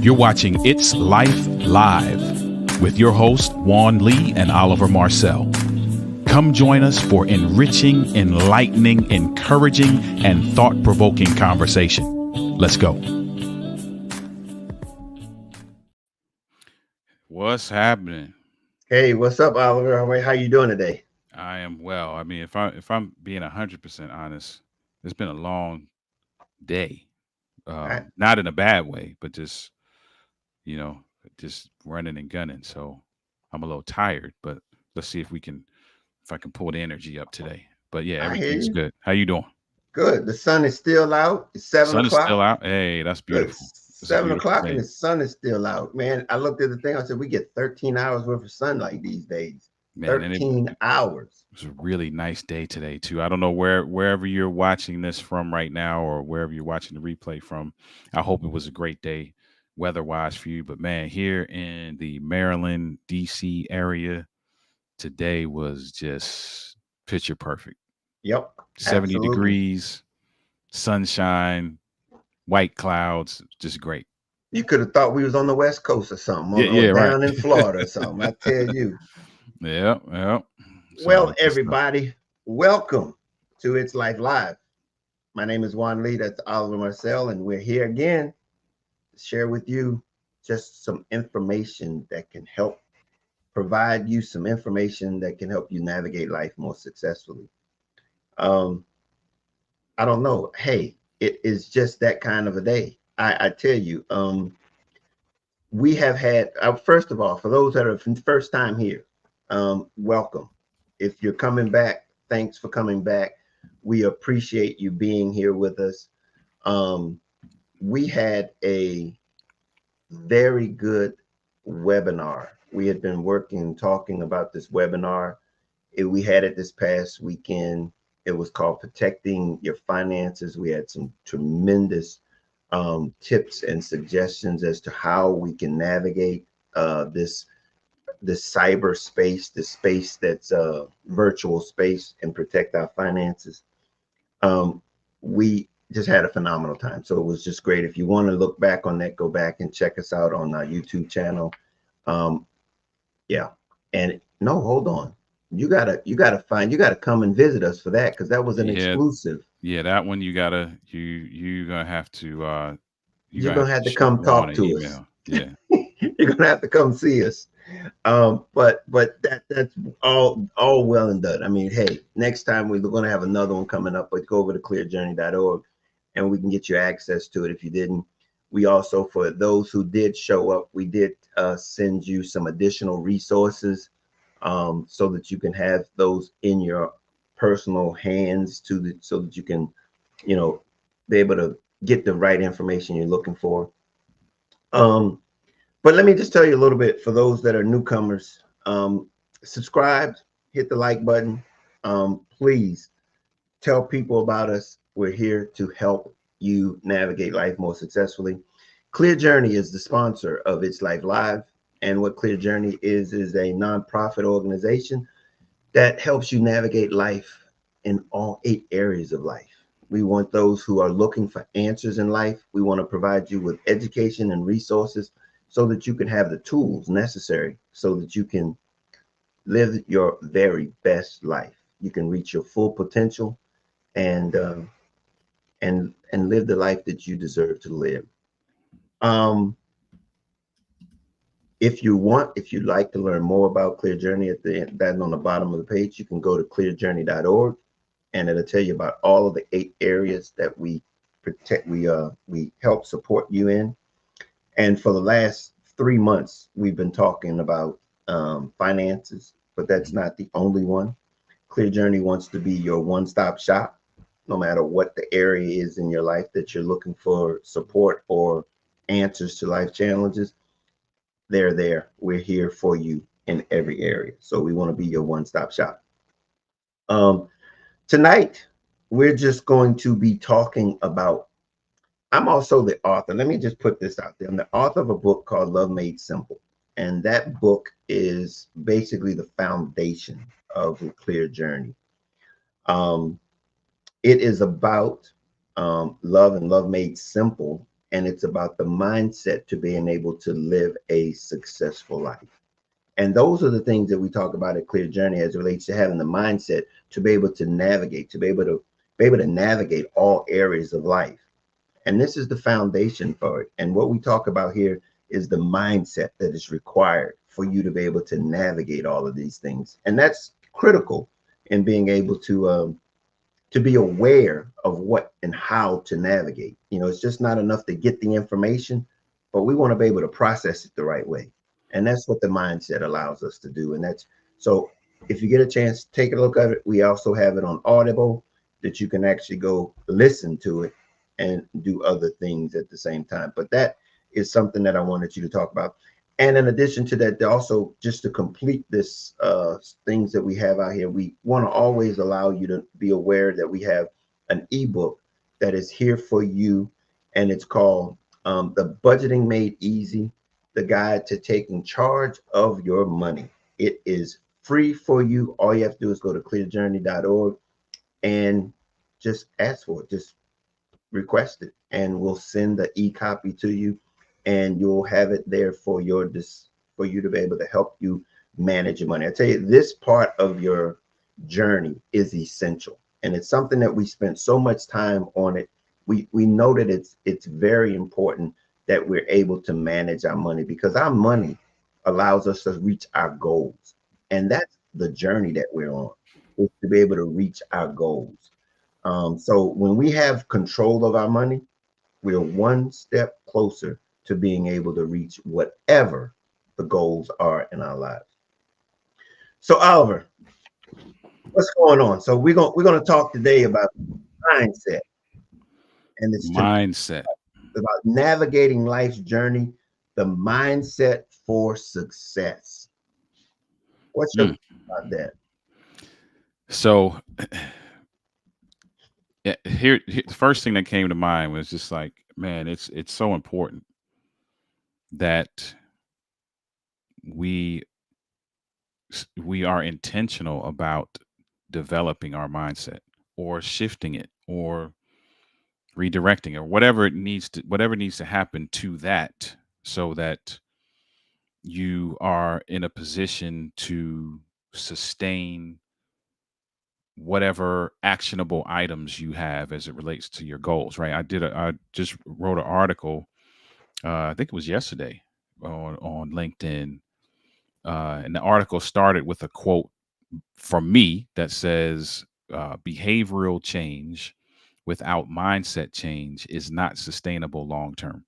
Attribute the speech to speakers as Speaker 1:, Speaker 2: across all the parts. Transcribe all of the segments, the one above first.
Speaker 1: You're watching It's Life Live with your hosts, Juan Lee and Oliver Marcel. Come join us for enriching, enlightening, encouraging, and thought-provoking conversation. Let's go. What's happening?
Speaker 2: Hey, what's up, Oliver? How you doing today?
Speaker 1: I am well. I mean, if I'm being 100% honest, it's been a long day.
Speaker 2: I,
Speaker 1: Not in a bad way, but you know, just running and gunning. So I'm a little tired, but let's see if I can pull the energy up today. But yeah,
Speaker 2: I hear
Speaker 1: everything's
Speaker 2: you.
Speaker 1: good. How you doing?
Speaker 2: Good. The sun is still out. It's seven
Speaker 1: Sun is still
Speaker 2: o'clock.
Speaker 1: out. Hey, that's
Speaker 2: Good.
Speaker 1: beautiful. It's a
Speaker 2: Seven
Speaker 1: beautiful
Speaker 2: o'clock and
Speaker 1: day.
Speaker 2: the sun is still out. Man, I looked at the thing. I said, we get 13 hours worth of sunlight these days.
Speaker 1: Man, and
Speaker 2: 13 hours.
Speaker 1: it was a really nice day today too. I don't know wherever you're watching this from right now or wherever you're watching the replay from. I hope it was a great day weather-wise for you. But man, here in the Maryland, DC area, today was just picture perfect.
Speaker 2: Yep,
Speaker 1: 70
Speaker 2: absolutely.
Speaker 1: degrees, sunshine, white clouds, just great.
Speaker 2: You could have thought we was on the West Coast or something,
Speaker 1: Yeah,
Speaker 2: or
Speaker 1: yeah, right.
Speaker 2: down in Florida or something. I tell you.
Speaker 1: Yeah, yeah.
Speaker 2: Well,
Speaker 1: So just
Speaker 2: everybody, welcome to It's Life Live. My name is Juan Lee. That's Oliver Marcel, and we're here again share with you just some information that can help provide you some information that can help you navigate life more successfully. Um, I don't know. Hey, it is just that kind of a day. I tell you, we have had, first of all, for those that are first time here, welcome. If you're coming back, thanks for coming back. We appreciate you being here with us. Um, we had a very good webinar. We had been working, talking about this webinar. We had it this past weekend. It was called Protecting Your Finances. We had some tremendous tips and suggestions as to how we can navigate this cyberspace, this space that's virtual space, and protect our finances. We just had a phenomenal time. So it was just great. If you want to look back on that, go back and check us out on our YouTube channel. Um, yeah. And no, hold on. You gotta come and visit us for that because that was an
Speaker 1: yeah,
Speaker 2: exclusive.
Speaker 1: yeah, that one you gonna have to
Speaker 2: You're gonna have to
Speaker 1: shoot
Speaker 2: come
Speaker 1: me on
Speaker 2: talk
Speaker 1: an
Speaker 2: to us.
Speaker 1: email. Yeah.
Speaker 2: You're gonna have to come see us. But that's all well and done. I mean, hey, next time we're gonna have another one coming up, but go over to clearjourney.org and we can get you access to it if you didn't. We also, for those who did show up, we did send you some additional resources so that you can have those in your personal hands so that you can, you know, be able to get the right information you're looking for. Um, but let me just tell you a little bit for those that are newcomers. Subscribe, hit the like button. Please tell people about us. We're here to help you navigate life more successfully. Clear Journey is the sponsor of It's Life Live. And what Clear Journey is a nonprofit organization that helps you navigate life in all 8 areas of life. We want those who are looking for answers in life. We want to provide you with education and resources so that you can have the tools necessary so that you can live your very best life. You can reach your full potential and and live the life that you deserve to live. Um, if you'd like to learn more about Clear Journey, at the that on the bottom of the page, you can go to clearjourney.org and it'll tell you about all of the 8 areas that we protect we help support you in. And for the last 3 months we've been talking about finances, but that's
Speaker 1: Mhm.
Speaker 2: not the only one. Clear Journey wants to be your one-stop shop no matter what the area is in your life that you're looking for support or answers to life challenges. They're there. We're here for you in every area, so we want to be your one-stop shop. um, Tonight, we're just going to be talking about. I'm also the author. Let me just put this out there. I'm the author of a book called Love Made Simple. And that book is basically the foundation of the Clear Journey. Um, it is about love and love made simple. and it's about the mindset to being able to live a successful life. And those are the things that we talk about at Clear Journey as it relates to having the mindset to be able to navigate, to be able to navigate all areas of life. And this is the foundation for it. And what we talk about here is the mindset that is required for you to be able to navigate all of these things. And that's critical in being able to be aware of what and how to navigate. You know, it's just not enough to get the information, but we want to be able to process it the right way. And that's what the mindset allows us to do. And that's so if you get a chance, take a look at it. We also have it on Audible that you can actually go listen to it and do other things at the same time. But that is something that I wanted you to talk about. And in addition to that, also just to complete this things that we have out here, we want to always allow you to be aware that we have an ebook that is here for you, and it's called The Budgeting Made Easy, the Guide to Taking Charge of Your Money. It is free for you. All you have to do is go to clearjourney.org and just ask for it. Just request it, and we'll send the e-copy to you, and you'll have it there for for you to be able to help you manage your money. I tell you, this part of your journey is essential, and it's something that we spent so much time on it. We know that it's very important that we're able to manage our money, because our money allows us to reach our goals, and that's the journey that we're on, is to be able to reach our goals. So when we have control of our money, we're one step closer to being able to reach whatever the goals are in our lives. So Oliver, what's going on? So we're gonna talk today about mindset, and it's
Speaker 1: Mindset.
Speaker 2: about navigating life's journey, the mindset for success. What's your
Speaker 1: Mm.
Speaker 2: thought about that?
Speaker 1: So yeah, the first thing that came to mind was just like, man, it's so important that we we are intentional about developing our mindset, or shifting it, or redirecting it, or whatever needs to happen to that, so that you are in a position to sustain whatever actionable items you have as it relates to your goals, right? I just wrote an article, I think it was yesterday, on LinkedIn, and the article started with a quote from me that says, behavioral change without mindset change is not sustainable long term.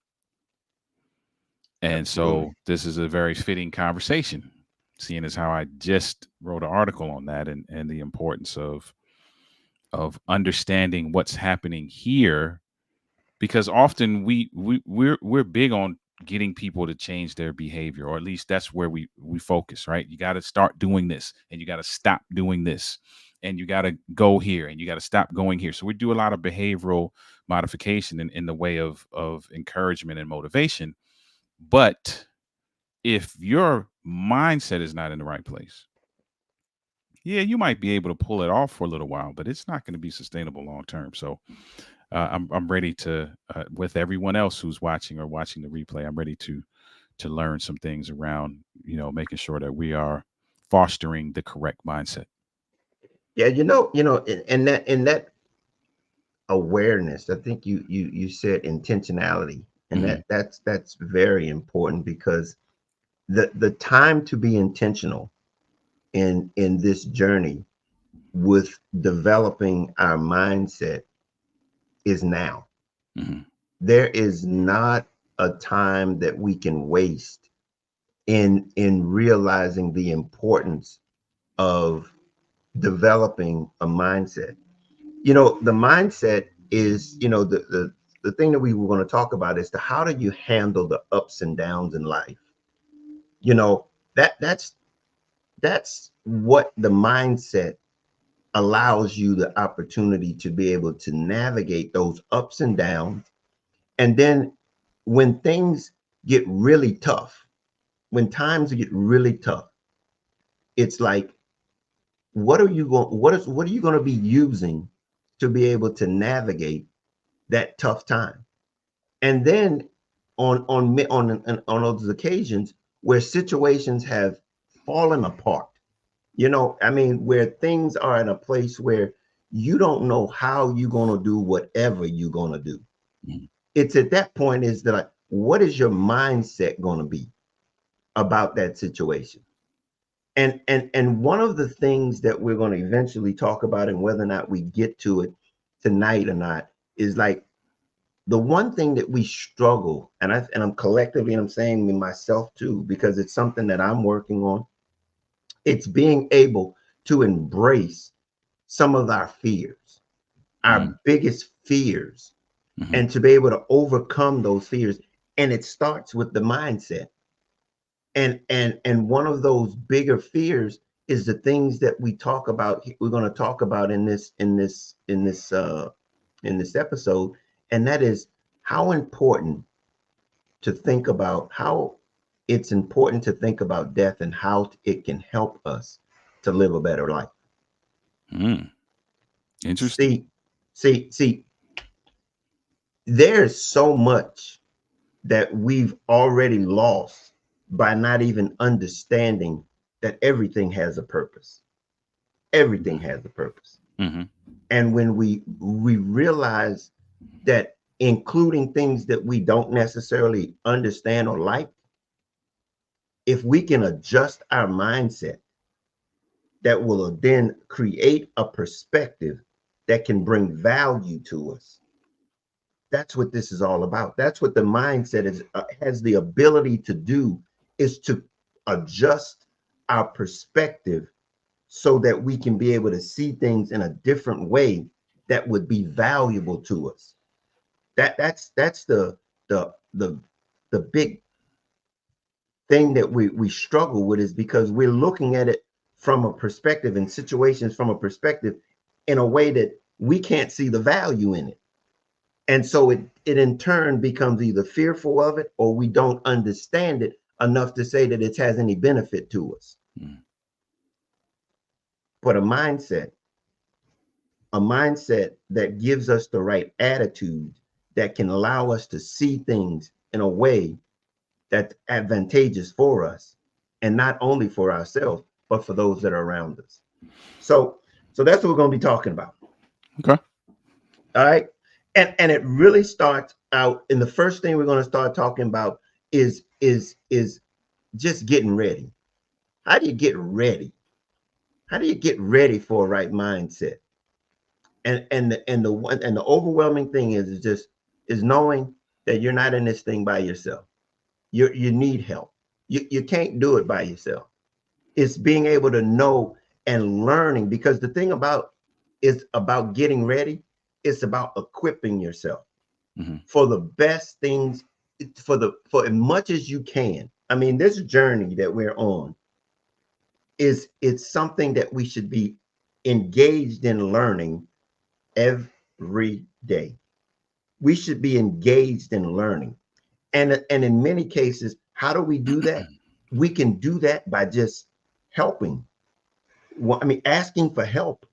Speaker 1: And
Speaker 2: Absolutely.
Speaker 1: so this is a very fitting conversation, seeing as how I just wrote an article on that, and the importance of understanding what's happening here, because often we're big on getting people to change their behavior, or at least that's where we focus, right? You got to start doing this, and you got to stop doing this, and you got to go here, and you got to stop going here. So we do a lot of behavioral modification in the way of encouragement and motivation. But if your mindset is not in the right place, yeah, you might be able to pull it off for a little while, but it's not going to be sustainable long term. So I'm ready to, with everyone else who's watching the replay, I'm ready to learn some things around, making sure that we are fostering the correct mindset.
Speaker 2: Yeah, and that awareness, I think you said intentionality, and
Speaker 1: Hmm.
Speaker 2: that's very important, because the time to be intentional in this journey with developing our mindset is now.
Speaker 1: Hmm.
Speaker 2: There is not a time that we can waste in realizing the importance of developing a mindset. The mindset is, the thing that we were going to talk about is the how do you handle the ups and downs in life. You know, that's what the mindset allows you the opportunity to be able to navigate those ups and downs. And then when things get really tough, when times get really tough, it's like, what are you going to be using to be able to navigate that tough time? And then on those occasions where situations have fallen apart, I mean, where things are in a place where you don't know how you're going to do whatever you're going to do.
Speaker 1: Mhm.
Speaker 2: It's at that point is that, like, what is your mindset going to be about that situation? And one of the things that we're going to eventually talk about, and whether or not we get to it tonight or not, is like the one thing that we struggle, and I'm collectively, and I'm saying me myself too, because it's something that I'm working on. It's being able to embrace some of our fears,
Speaker 1: Mhm.
Speaker 2: our biggest fears,
Speaker 1: Mhm.
Speaker 2: and to be able to overcome those fears. And it starts with the mindset. And one of those bigger fears is the things that we talk about. We're going to talk about in this episode, and that is how important to think about how it's important to think about death and how it can help us to live a better life.
Speaker 1: Mm. Interesting.
Speaker 2: See, see, there's so much that we've already lost by not even understanding that everything has a purpose. Everything has a purpose.
Speaker 1: Mhm.
Speaker 2: And when we realize that, including things that we don't necessarily understand or like, if we can adjust our mindset, that will then create a perspective that can bring value to us. That's what this is all about. That's what the mindset is, has the ability to do, is to adjust our perspective so that we can be able to see things in a different way that would be valuable to us. That's the the big thing that we struggle with, is because we're looking at it from a perspective, and situations from a perspective, in a way that we can't see the value in it. And so it in turn becomes either fearful of it, or we don't understand it enough to say that it has any benefit to us.
Speaker 1: Mm.
Speaker 2: But a mindset that gives us the right attitude, that can allow us to see things in a way that's advantageous for us, and not only for ourselves, but for those that are around us. So so that's what we're going to be talking about.
Speaker 1: Okay.
Speaker 2: All right. And it really starts out, and the first thing we're going to start talking about is just getting ready. How do you get ready? How do you get ready for a right mindset? And the overwhelming thing is just is knowing that you're not in this thing by yourself. You need help. You can't do it by yourself. It's being able to know and learning, because the thing about is about getting ready, it's about equipping yourself
Speaker 1: Mhm.
Speaker 2: for the best things, for as much as you can. I mean, this journey that we're on is it's something that we should be engaged in learning every day. We should be engaged in learning. And in many cases, how do we do that? We can do that by just helping. Well, I mean, asking for help,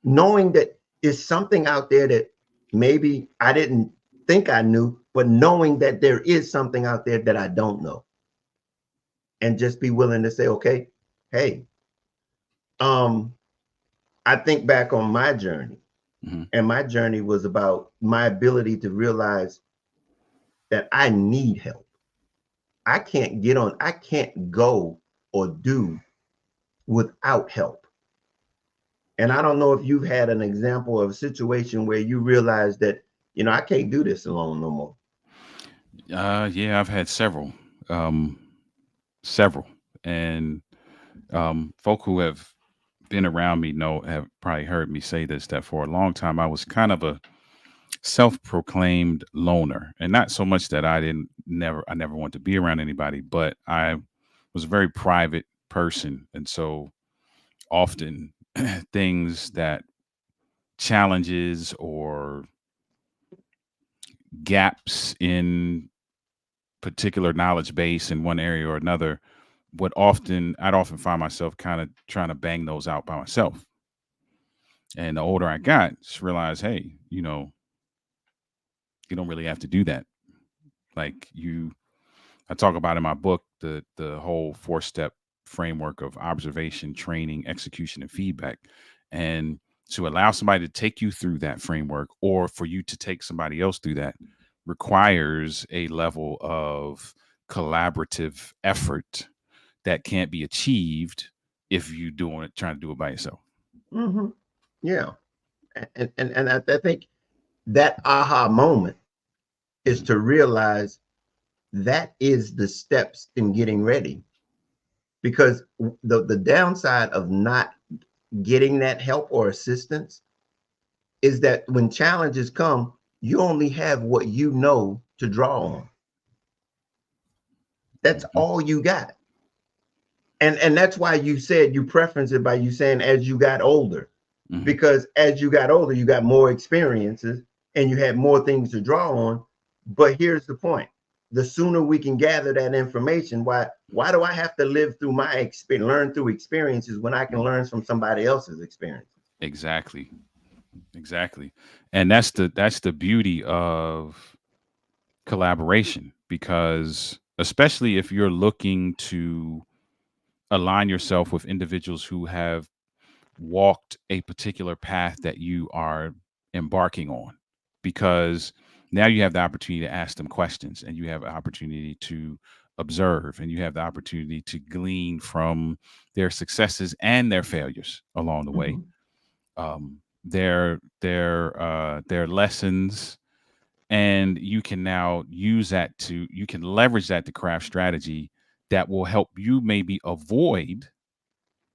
Speaker 2: knowing that there's something out there that maybe I didn't think I knew, but knowing that there is something out there that I don't know, and just be willing to say, okay, hey, um, I think back on my journey,
Speaker 1: Mhm.
Speaker 2: and my journey was about my ability to realize that I need help. I can't go or do without help. And I don't know if you've had an example of a situation where you realize that, I can't do this alone no more.
Speaker 1: Yeah, I've had several, um, several, and folk who have been around me know have probably heard me say this, that for a long time I was kind of a self-proclaimed loner, and not so much that I never wanted to be around anybody, but I was a very private person, and so often things that challenges or gaps in particular knowledge base in one area or another I'd often find myself kind of trying to bang those out by myself. And the older I got, just realized, hey, you don't really have to do that. Like I talk about in my book the whole 4-step framework of observation, training, execution, and feedback. And to allow somebody to take you through that framework, or for you to take somebody else through that, requires a level of collaborative effort that can't be achieved if you doing it trying to do it by yourself.
Speaker 2: Hmm. Yeah. And I think that aha moment is
Speaker 1: Mhm.
Speaker 2: to realize that is the steps in getting ready. Because the downside of not getting that help or assistance is that when challenges come, you only have what you know to draw on. That's
Speaker 1: Mhm.
Speaker 2: all you got. And that's why you said you preference it by you saying as you got older.
Speaker 1: Mhm.
Speaker 2: Because as you got older, you got more experiences and you had more things to draw on. But here's the point. The sooner we can gather that information, why do I have to live through my experience, learn through experiences when I can learn from somebody else's experience?
Speaker 1: Exactly. Exactly. And that's the beauty of collaboration, because especially if you're looking to align yourself with individuals who have walked a particular path that you are embarking on, because now you have the opportunity to ask them questions, and you have an opportunity to observe, and you have the opportunity to glean from their successes and their failures along the way,
Speaker 2: Mhm.
Speaker 1: their lessons, and you can now use that to you can leverage that to craft strategy that will help you maybe avoid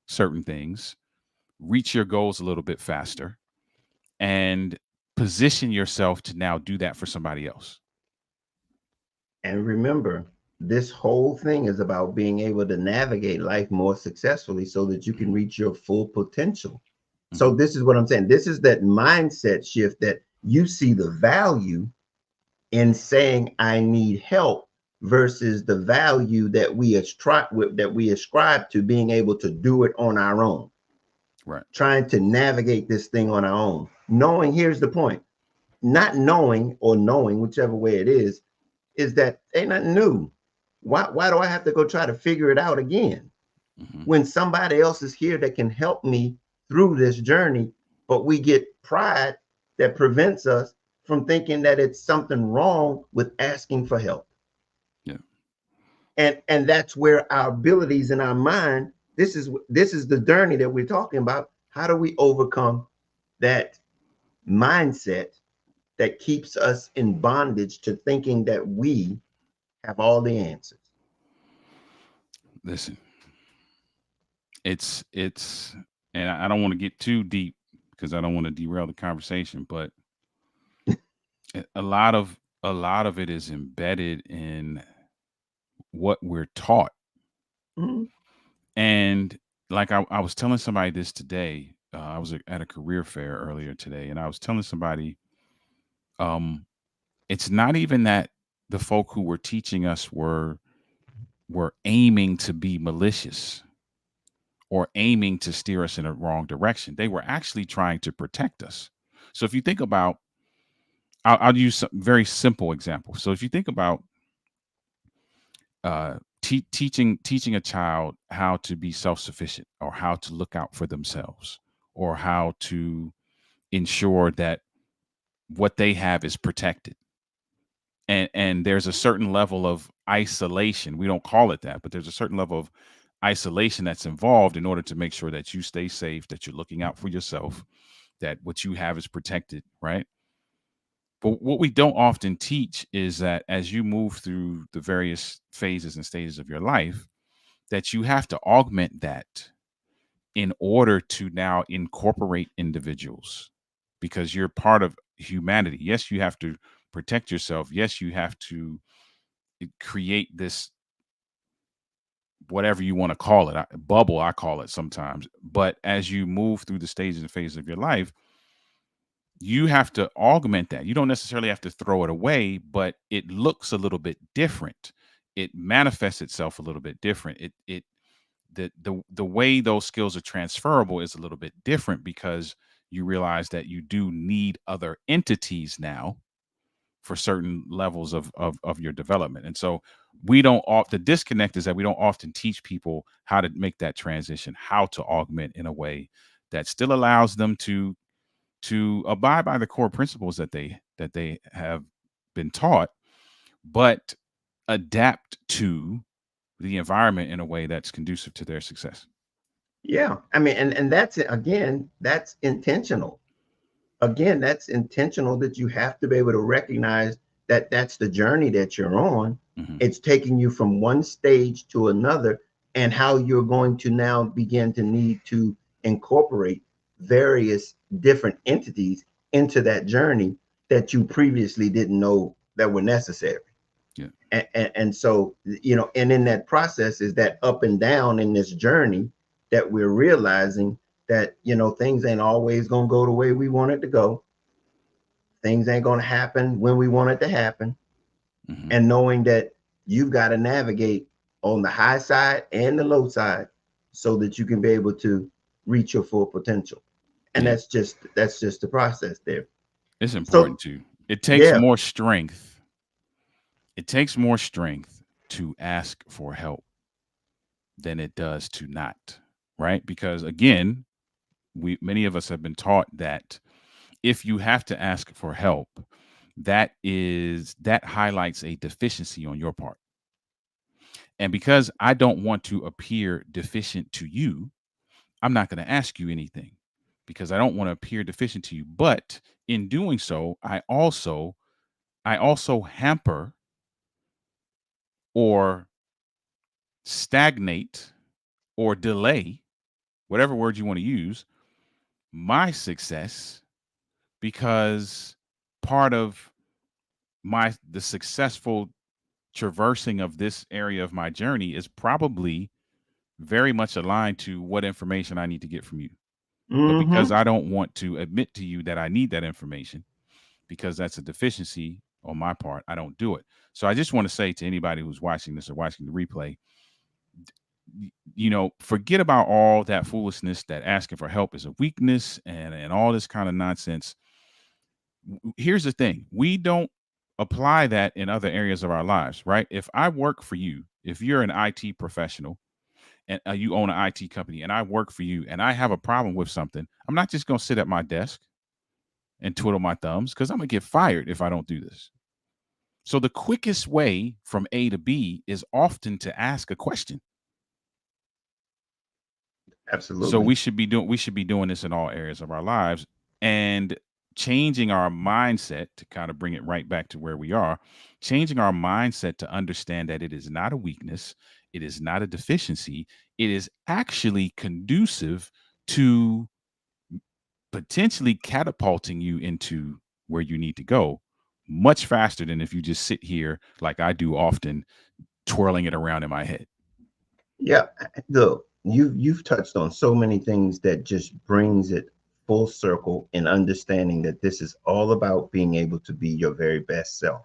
Speaker 1: certain things, reach your goals a little bit faster, and position yourself to now do that for somebody else.
Speaker 2: And remember, this whole thing is about being able to navigate life more successfully so that you can
Speaker 1: Hmm.
Speaker 2: reach your full potential. So,
Speaker 1: Hmm.
Speaker 2: this is what I'm saying. This is that mindset shift that you see the value in saying, I need help versus the value that we ascribe to being able to do it on our own,
Speaker 1: Right.
Speaker 2: trying to navigate this thing on our own. Knowing, here's the point, not knowing or knowing, whichever way it is that ain't nothing new. Why do I have to go try to figure it out again
Speaker 1: Hmm.
Speaker 2: when somebody else is here that can help me through this journey? But we get pride that prevents us from thinking that it's something wrong with asking for help.
Speaker 1: Yeah.
Speaker 2: And that's where our abilities in our mind, this is the journey that we're talking about. How do we overcome that mindset that keeps us in bondage to thinking that we have all the answers?
Speaker 1: Listen, it's and I don't want to get too deep because I don't want to derail the conversation, but a lot of it is embedded in what we're taught.
Speaker 2: Mhm.
Speaker 1: And like I was telling somebody this today. I was at a career fair earlier today, and I was telling somebody, um, it's not even that the folk who were teaching us were aiming to be malicious or aiming to steer us in a wrong direction. They were actually trying to protect us. So if you think about, I'll use some very simple example. So if you think about teaching a child how to be self sufficient, or how to look out for themselves, or how to ensure that what they have is protected, and there's a certain level of isolation. We don't call it that, but there's a certain level of isolation that's involved in order to make sure that you stay safe, that you're looking out for yourself, that what you have is protected, right? But what we don't often teach is that as you move through the various phases and stages of your life, that you have to augment that in order to now incorporate individuals, because you're part of humanity. Yes, you have to protect yourself. Yes, you have to create this, whatever you want to call it, bubble, I call it sometimes. But as you move through the stages and phases of your life, you have to augment that. You don't necessarily have to throw it away, but it looks a little bit different. It manifests itself a little bit different. The way those skills are transferable is a little bit different, because you realize that you do need other entities now for certain levels of your development. And so we don't the disconnect is that we don't often teach people how to make that transition, how to augment in a way that still allows them to abide by the core principles that they have been taught, but adapt to the environment in a way that's conducive to their success.
Speaker 2: Yeah, I mean, and that's it. Again, that's intentional. Again, that's intentional, that you have to be able to recognize that that's the journey that you're on.
Speaker 1: Hmm.
Speaker 2: It's taking you from one stage to another, and how you're going to now begin to need to incorporate various different entities into that journey that you previously didn't know that were necessary.
Speaker 1: Yeah.
Speaker 2: And so, and in that process is that up and down in this journey, that we're realizing that, things ain't always going to go the way we want it to go. Things ain't going to happen when we want it to happen.
Speaker 1: Hmm.
Speaker 2: And knowing that you've got to navigate on the high side and the low side, so that you can be able to reach your full potential. And
Speaker 1: Yeah.
Speaker 2: that's just the process there.
Speaker 1: It's
Speaker 2: So
Speaker 1: important too. It takes
Speaker 2: yeah,
Speaker 1: more strength. It takes more strength to ask for help than it does to not, right? Because again, we many of us have been taught that if you have to ask for help, that highlights a deficiency on your part. And because I don't want to appear deficient to you, I'm not going to ask you anything because I don't want to appear deficient to you. But in doing so, I also hamper or stagnate or delay, whatever word you want to use, my success, because part of the successful traversing of this area of my journey is probably very much aligned to what information I need to get from you. But because
Speaker 2: mm-hmm.
Speaker 1: I don't want to admit to you that I need that information, because that's a deficiency on my part, I don't do it. So I just want to say to anybody who's watching this or watching the replay, forget about all that foolishness that asking for help is a weakness and all this kind of nonsense. Here's the thing: we don't apply that in other areas of our lives, right? If I work for you, if you're an IT professional and you own an IT company and I work for you and I have a problem with something, I'm not just going to sit at my desk and twiddle my thumbs, because I'm going to get fired if I don't do this. So the quickest way from A to B is often to ask a question. So
Speaker 2: Absolutely.
Speaker 1: we should be doing this in all areas of our lives, and changing our mindset to kind of bring it right back to where we are, changing our mindset to understand that it is not a weakness, it is not a deficiency, it is actually conducive to potentially catapulting you into where you need to go much faster than if you just sit here like I do often, twirling it around in my head.
Speaker 2: Yeah, look, you've touched on so many things that just brings it full circle in understanding that this is all about being able to be your very best self.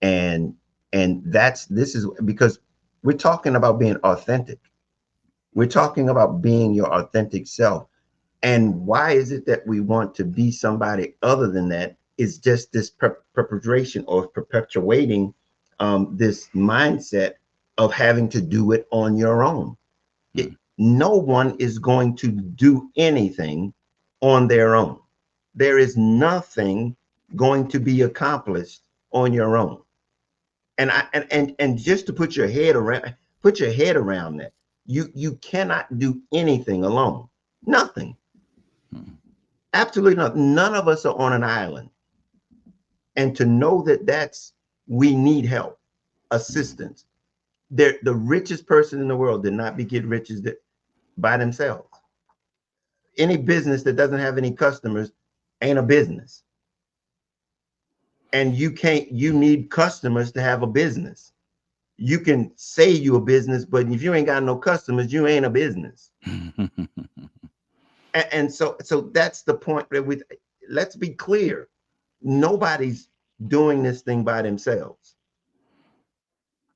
Speaker 2: And this is because we're talking about being authentic. We're talking about being your authentic self. And why is it that we want to be somebody other than that? Is just this perpetration or perpetuating this mindset of having to do it on your own.
Speaker 1: Mm.
Speaker 2: No one is going to do anything on their own. There is nothing going to be accomplished on your own. And just to put your head around that, you cannot do anything alone. Nothing.
Speaker 1: Mm.
Speaker 2: Absolutely nothing. None of us are on an island. And to know that we need help, assistance. The richest person in the world did not get riches by themselves. Any business that doesn't have any customers ain't a business. And you need customers to have a business. You can say you a business, but if you ain't got no customers, you ain't a business. And so that's the point that let's be clear. Nobody's doing this thing by themselves.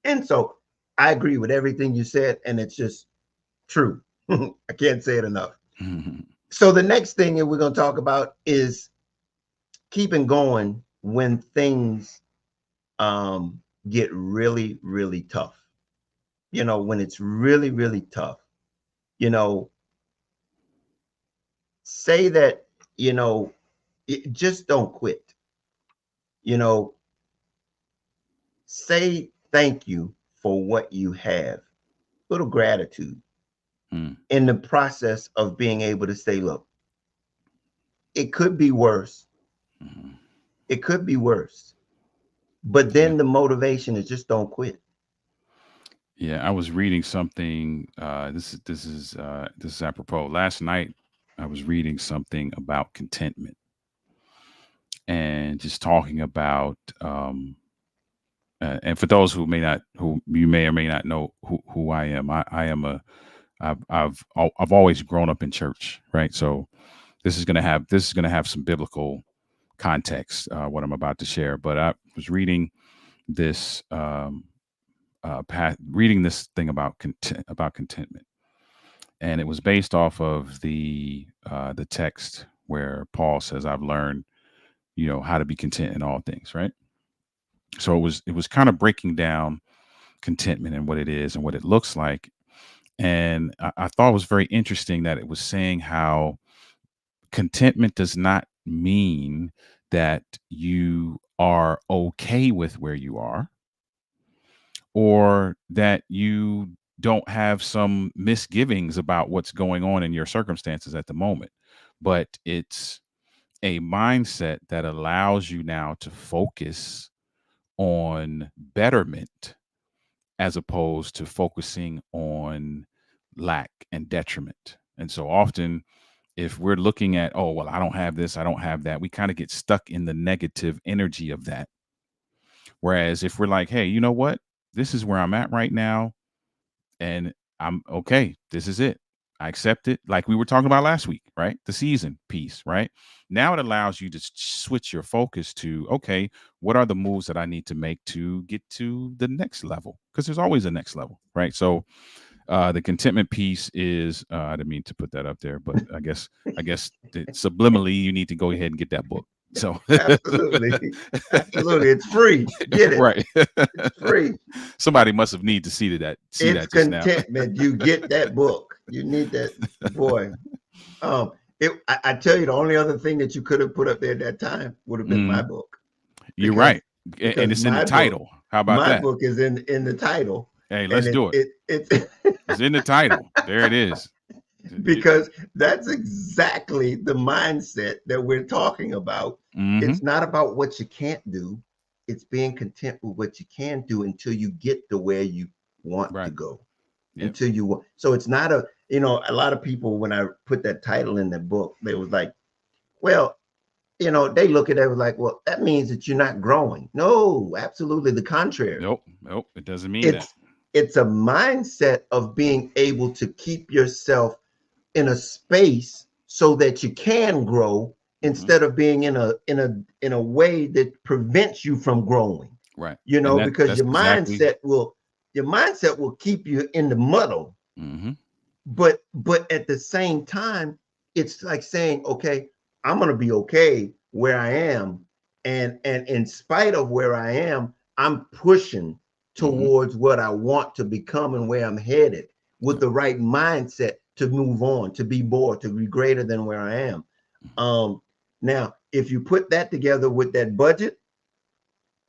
Speaker 2: And so I agree with everything you said, and it's just true. I can't say it enough. So the next thing that we're going to talk about is keeping going when things get really, really tough. When it's really, really tough, you know, say that, you know, just don't quit. You know, say thank you for what you have. Little gratitude
Speaker 1: Mm,
Speaker 2: in the process of being able to say, look, it could be worse.
Speaker 1: mhm.
Speaker 2: It could be worse. But
Speaker 1: Yeah.
Speaker 2: then the motivation is just don't quit.
Speaker 1: Yeah, I was reading something. This is apropos. Last night, I was reading something about contentment and just talking about. And for those who you may or may not know who I am, I am a. I've always grown up in church, right? So this is gonna have some biblical context, what I'm about to share. But I was reading this reading this thing about contentment, and it was based off of the text where Paul says, "I've learned, how to be content in all things." Right. So it was kind of breaking down contentment and what it is and what it looks like, and I thought it was very interesting that it was saying how contentment does not mean that you are okay with where you are or that you don't have some misgivings about what's going on in your circumstances at the moment, but it's a mindset that allows you now to focus on betterment as opposed to focusing on lack and detriment. And so often, if we're looking at, oh, well, I don't have this, I don't have that, we kind of get stuck in the negative energy of that. Whereas if we're like, hey, you know what? This is where I'm at right now, and I'm okay. This is it. I accept it. Like we were talking about last week, right? The season piece, right? Now it allows you to switch your focus to, okay, what are the moves that I need to make to get to the next level? Because there's always a next level, right? So the contentment piece is I didn't mean to put that up there, but I guess subliminally you need to go ahead and get that book. So
Speaker 2: Absolutely. Absolutely. It's free. Get it.
Speaker 1: right.
Speaker 2: It's free.
Speaker 1: Somebody must have need to see
Speaker 2: It's
Speaker 1: that just now.
Speaker 2: contentment. You get that book. You need that, boy. Um, I tell you, the only other thing that you could have put up there at that time would have been my
Speaker 1: Mhm.
Speaker 2: book,
Speaker 1: You're
Speaker 2: because
Speaker 1: right. And it's in the
Speaker 2: my book,
Speaker 1: title. How about that?
Speaker 2: is in the title,
Speaker 1: Hey,
Speaker 2: and
Speaker 1: let's do it.
Speaker 2: it's
Speaker 1: It's in the title. There it is.
Speaker 2: because that's exactly the mindset that we're talking about.
Speaker 1: Mm-hmm.
Speaker 2: It's not about what you can't do. It's being content with what you can do until you get to where you want to
Speaker 1: Right.
Speaker 2: go.
Speaker 1: Yep.
Speaker 2: Until you want. So it's not a lot of people, when I put that title in the book, they was like, well, they look at it like, well, that means that you're not growing. No, absolutely the contrary.
Speaker 1: Nope. Nope. It doesn't mean that.
Speaker 2: It's a mindset of being able to keep yourself in a space so that you can grow,
Speaker 1: Mm-hmm.
Speaker 2: instead of being in a way that prevents you from growing.
Speaker 1: Right. And
Speaker 2: Because
Speaker 1: that's exactly.
Speaker 2: your mindset will keep you in the muddle.
Speaker 1: Mm-hmm.
Speaker 2: But at the same time, it's like saying, okay, I'm going to be okay where I am, and in spite of where I am, I'm pushing
Speaker 1: Mm-hmm.
Speaker 2: towards what I want to become and where I'm headed, with
Speaker 1: Yep.
Speaker 2: the right mindset to move on, to be more, to be greater than where I am. Now, if you put that together with that budget,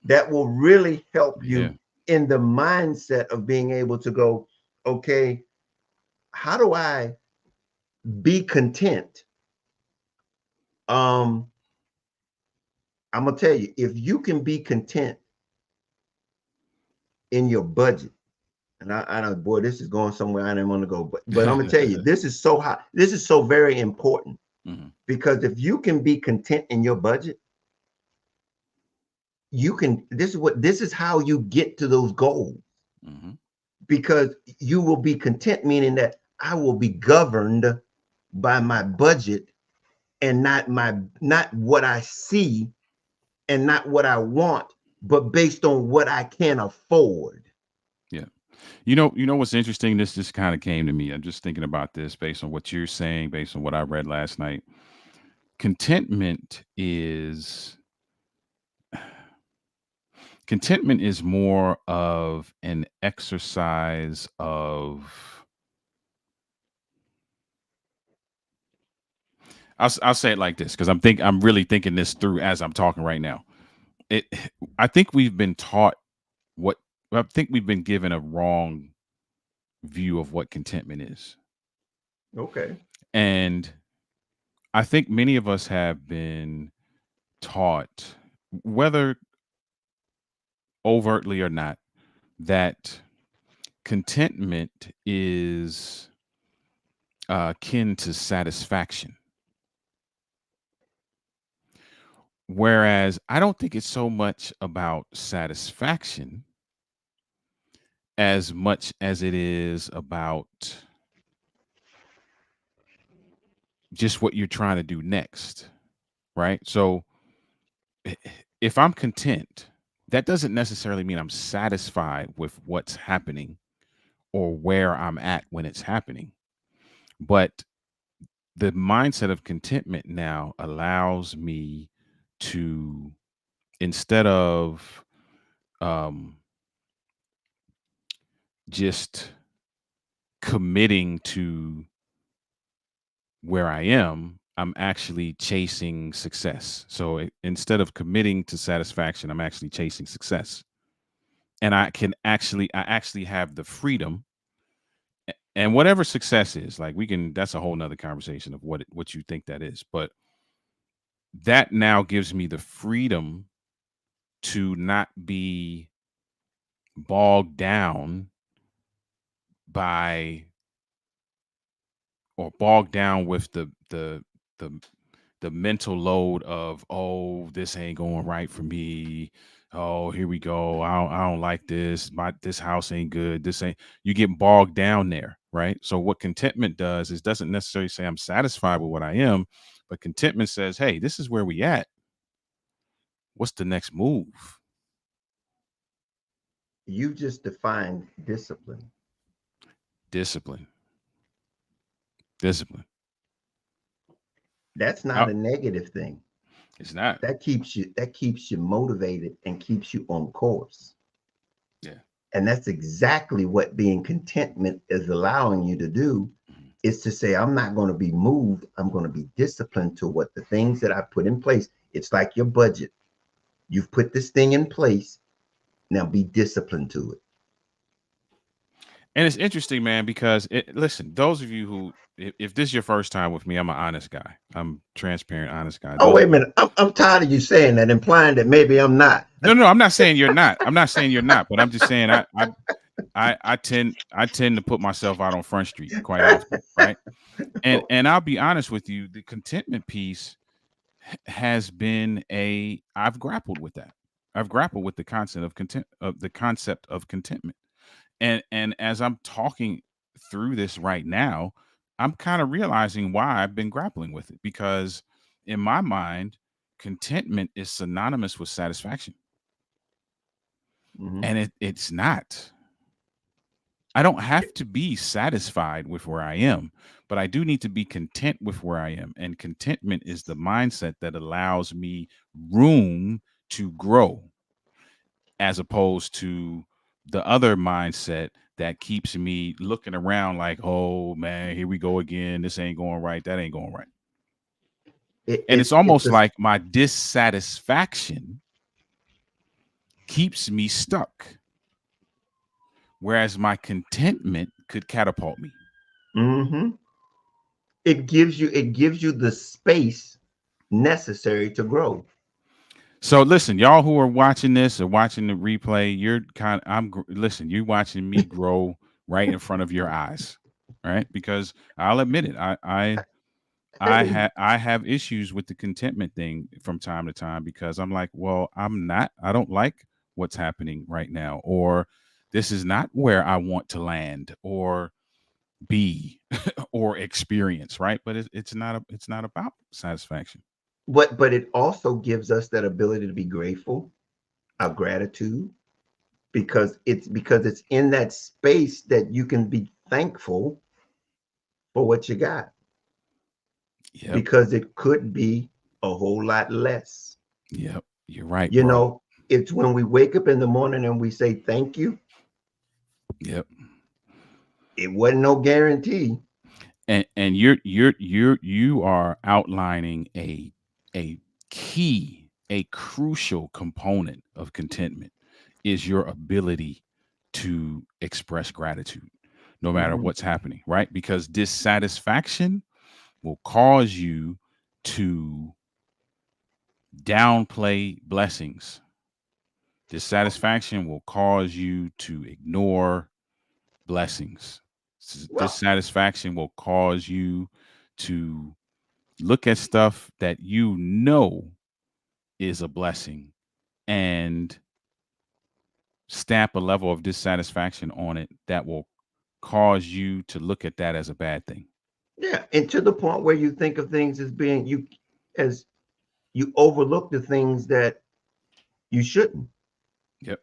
Speaker 2: that will really help
Speaker 1: Yeah.
Speaker 2: you in the mindset of being able to go, okay, how do I be content? um I'm gonna tell you, if you can be content in your budget, and I know, boy, this is going somewhere I didn't want to go, but I'm gonna tell you, this is so high, this is so very important,
Speaker 1: Mm-hmm.
Speaker 2: because if you can be content in your budget, you can, this is how you get to those goals,
Speaker 1: Mm-hmm.
Speaker 2: because you will be content, meaning that I will be governed by my budget, and not what I see, and not what I want, but based on what I can afford.
Speaker 1: Yeah. You know what's interesting? This just kind of came to me. I'm just thinking about this based on what you're saying, based on what I read last night. Contentment is Contentment is more of an exercise of, I'll say it like this because I'm really thinking this through as I'm talking right now. It I think we've been taught what I think we've been given a wrong view of what contentment is.
Speaker 2: Okay.
Speaker 1: And I think many of us have been taught, whether overtly or not, that contentment is akin to satisfaction. Whereas I don't think it's so much about satisfaction as much as it is about just what you're trying to do next, right? So if I'm content, that doesn't necessarily mean I'm satisfied with what's happening or where I'm at when it's happening. But the mindset of contentment now allows me to, instead of um, just committing to where I am, I'm actually chasing success. So instead of committing to satisfaction, I'm actually chasing success. And I actually have the freedom, and whatever success is, like that's a whole nother conversation of what you think that is. But that now gives me the freedom to not be bogged down by or bogged down with the the mental load of, oh, this ain't going right for me. Oh, here we go. I don't like this. This house ain't good. This ain't, you get bogged down there, right? So what contentment does is doesn't necessarily say I'm satisfied with what I am, but contentment says, hey, this is where we at. What's the next move?
Speaker 2: You just defined discipline.
Speaker 1: Discipline. Discipline.
Speaker 2: That's not
Speaker 1: Oh,
Speaker 2: a negative thing.
Speaker 1: it's not.
Speaker 2: That keeps you motivated and keeps you on course.
Speaker 1: Yeah.
Speaker 2: And that's exactly what being contentment is allowing you to do,
Speaker 1: Mhm.
Speaker 2: is to say, I'm not going to be moved. I'm going to be disciplined to what the things that I put in place. It's like your budget. You've put this thing in place. Now be disciplined to it.
Speaker 1: And it's interesting, man, because listen, those of you who, if this is your first time with me, I'm an honest guy. I'm transparent, honest guy.
Speaker 2: Oh,
Speaker 1: Those
Speaker 2: wait
Speaker 1: of
Speaker 2: a
Speaker 1: you,
Speaker 2: minute. I'm tired of you saying that, implying that maybe I'm not.
Speaker 1: no, I'm not saying you're not. I'm not saying you're not, but I'm just saying I tend to put myself out on Front Street quite often, right? And I'll be honest with you, the contentment piece has been I've grappled with that. I've grappled with the concept of contentment. And as I'm talking through this right now, I'm kind of realizing why I've been grappling with it, because in my mind, contentment is synonymous with satisfaction,
Speaker 2: Mhm.
Speaker 1: and it's not. I don't have to be satisfied with where I am, but I do need to be content with where I am. And contentment is the mindset that allows me room to grow, as opposed to the other mindset that keeps me looking around like, oh man, here we go again. This ain't going right. That ain't going right. And it's
Speaker 2: It's
Speaker 1: almost
Speaker 2: a
Speaker 1: like my dissatisfaction keeps me stuck, whereas my contentment could catapult me.
Speaker 2: mhm. It gives you the space necessary to grow.
Speaker 1: So listen, y'all who are watching this or watching the replay, you're kind of, listen, you're watching me grow right in front of your eyes. Right? Because I'll admit it,
Speaker 2: Hey,
Speaker 1: I have issues with the contentment thing from time to time, because I'm like, well, I don't like what's happening right now, or this is not where I want to land or be or experience, right? But it's not about satisfaction.
Speaker 2: but it also gives us that ability to be grateful, our gratitude, because it's in that space that you can be thankful for what you got,
Speaker 1: Yep.
Speaker 2: because it could be a whole lot less.
Speaker 1: Yep. You're right,
Speaker 2: You
Speaker 1: bro.
Speaker 2: know, It's when we wake up in the morning and we say thank you.
Speaker 1: Yep.
Speaker 2: It wasn't no guarantee.
Speaker 1: And you are outlining a key, a crucial component of contentment is your ability to express gratitude no matter
Speaker 2: Mhm.
Speaker 1: what's happening, right? Because dissatisfaction will cause you to downplay blessings. Dissatisfaction will cause you to ignore blessings.
Speaker 2: Well,
Speaker 1: Dissatisfaction will cause you to look at stuff that you know is a blessing and stamp a level of dissatisfaction on it that will cause you to look at that as a bad thing.
Speaker 2: yeah, and to the point where you think of things as being you as you overlook the things that you shouldn't.
Speaker 1: Yep.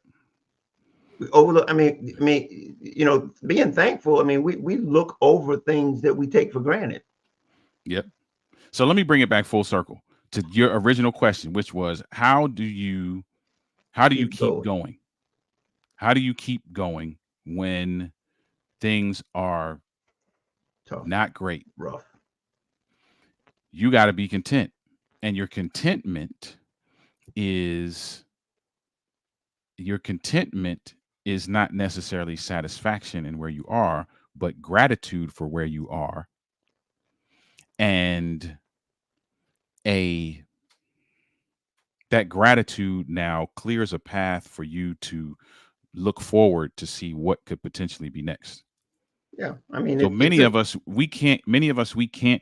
Speaker 2: We overlook. Being thankful. I mean, we look over things that we take for granted.
Speaker 1: Yep. So let me bring it back full circle to your original question, which was how do you
Speaker 2: Keep
Speaker 1: keep
Speaker 2: going.
Speaker 1: going? How do you keep going when things are
Speaker 2: Tough,
Speaker 1: not great?
Speaker 2: rough.
Speaker 1: You got to be content. And is your contentment is not necessarily satisfaction in where you are, but gratitude for where you are and a that gratitude now clears a path for you to look forward to see what could potentially be next.
Speaker 2: Yeah, I mean,
Speaker 1: So
Speaker 2: it's a
Speaker 1: many of us we can't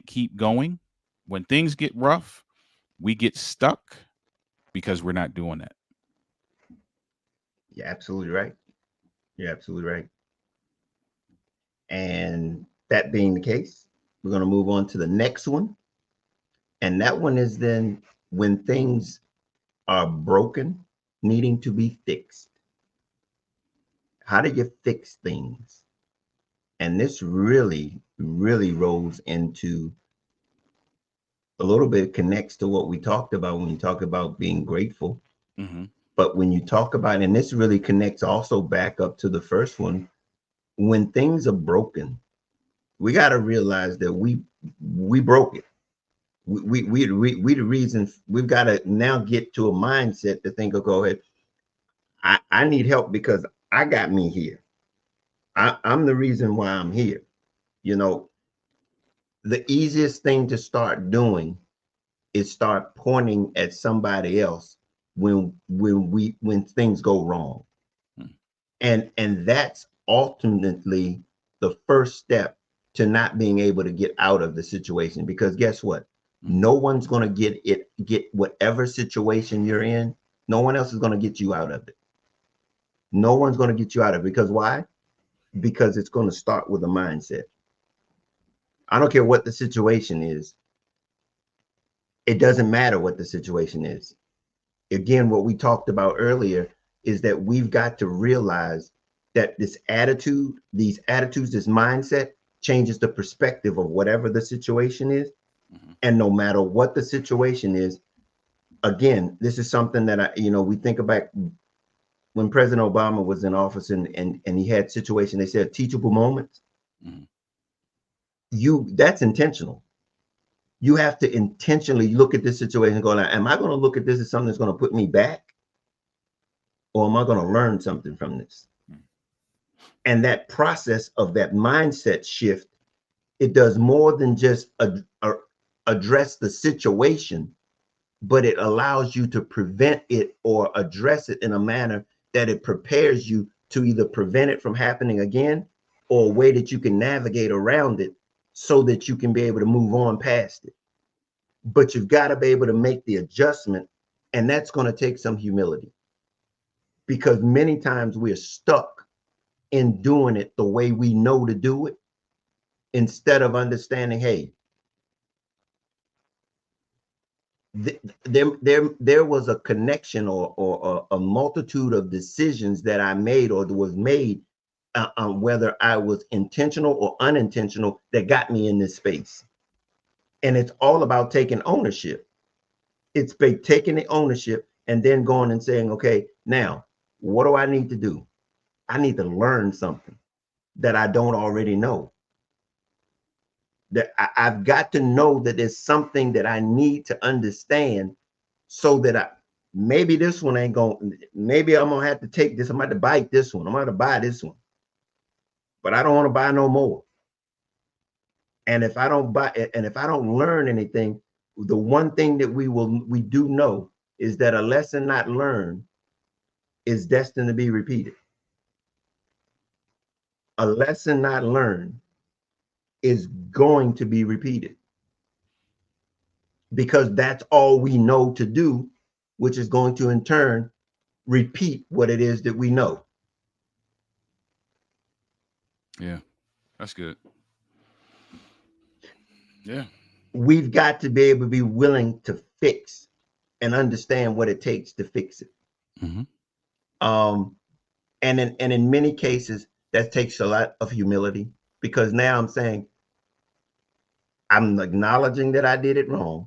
Speaker 1: keep going. When things get rough, we get stuck because we're not doing that.
Speaker 2: you're absolutely right. You're absolutely right. And that being the case, we're going to move on to the next one. And that one is then when things are broken, needing to be fixed. How do you fix things? And this really, really rolls into a little bit connects to what we talked about when we talk about being grateful.
Speaker 1: Hmm.
Speaker 2: But when you talk about, and this really connects also back up to the first one, when things are broken, we got to realize that we broke it. We the reason we've got to now get to a mindset to think, of go ahead, I need help because I got me here. I'm the reason why I'm here. You know, the easiest thing to start doing is start pointing at somebody else when things go wrong. And that's ultimately the first step to not being able to get out of the situation, because guess what?
Speaker 1: Hmm.
Speaker 2: No one's going to get whatever situation you're in. No one else is going to get you out of it. No one's going to get you out of it, because why? Because it's going to start with a mindset. I don't care what the situation is. It doesn't matter what the situation is. Again, what we talked about earlier is that we've got to realize that these attitudes, this mindset changes the perspective of whatever the situation is.
Speaker 1: Hmm.
Speaker 2: And no matter what the situation is, again, this is something that we think about when President Obama was in office, and he had situations, they said teachable moments.
Speaker 1: Hmm.
Speaker 2: That's intentional. You have to intentionally look at this situation and go, am I going to look at this as something that's going to put me back? Or am I going to learn something from this? And that process of that mindset shift, it does more than just address the situation, but it allows you to prevent it or address it in a manner that it prepares you to either prevent it from happening again, or a way that you can navigate around it so that you can be able to move on past it. But you've got to be able to make the adjustment, and that's going to take some humility, because many times we're stuck in doing it the way we know to do it, instead of understanding, hey, there was a connection, or a multitude of decisions that I made or was made, whether I was intentional or unintentional, that got me in this space. And it's all about taking ownership. It's taking the ownership and then going and saying, okay, Now, what do I need to do? I need to learn something that I don't already know. That I've got to know that there's something that I need to understand so that maybe this one ain't going, maybe I'm gonna have to take this, I'm gonna have to bite this one, I'm gonna have to buy this one, but I don't want to buy no more. And if I don't buy it, and if I don't learn anything, the one thing that we do know is that a lesson not learned is destined to be repeated. A lesson not learned is going to be repeated because that's all we know to do, which is going to in turn repeat what it is that we know.
Speaker 1: Yeah, that's good. Yeah.
Speaker 2: We've got to be able to be willing to fix and understand what it takes to fix it.
Speaker 1: Mm-hmm.
Speaker 2: Um, and in many cases, that takes a lot of humility because now I'm saying I'm acknowledging that I did it wrong.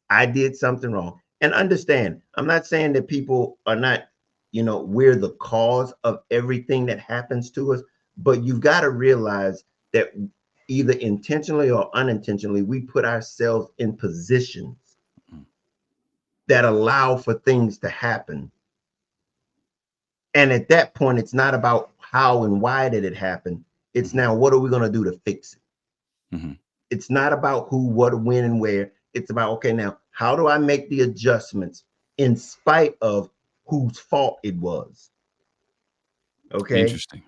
Speaker 2: I did something wrong. And understand, I'm not saying that people are not, we're the cause of everything that happens to us, but you've got to realize that either intentionally or unintentionally, we put ourselves in positions that allow for things to happen. And at that point, it's not about how and why did it happen. It's now, what are we going to do to fix it?
Speaker 1: Mm-hmm.
Speaker 2: It's not about who, what, when, and where. It's about, okay, now, how do I make the adjustments in spite of whose fault it was? Okay.
Speaker 1: Interesting.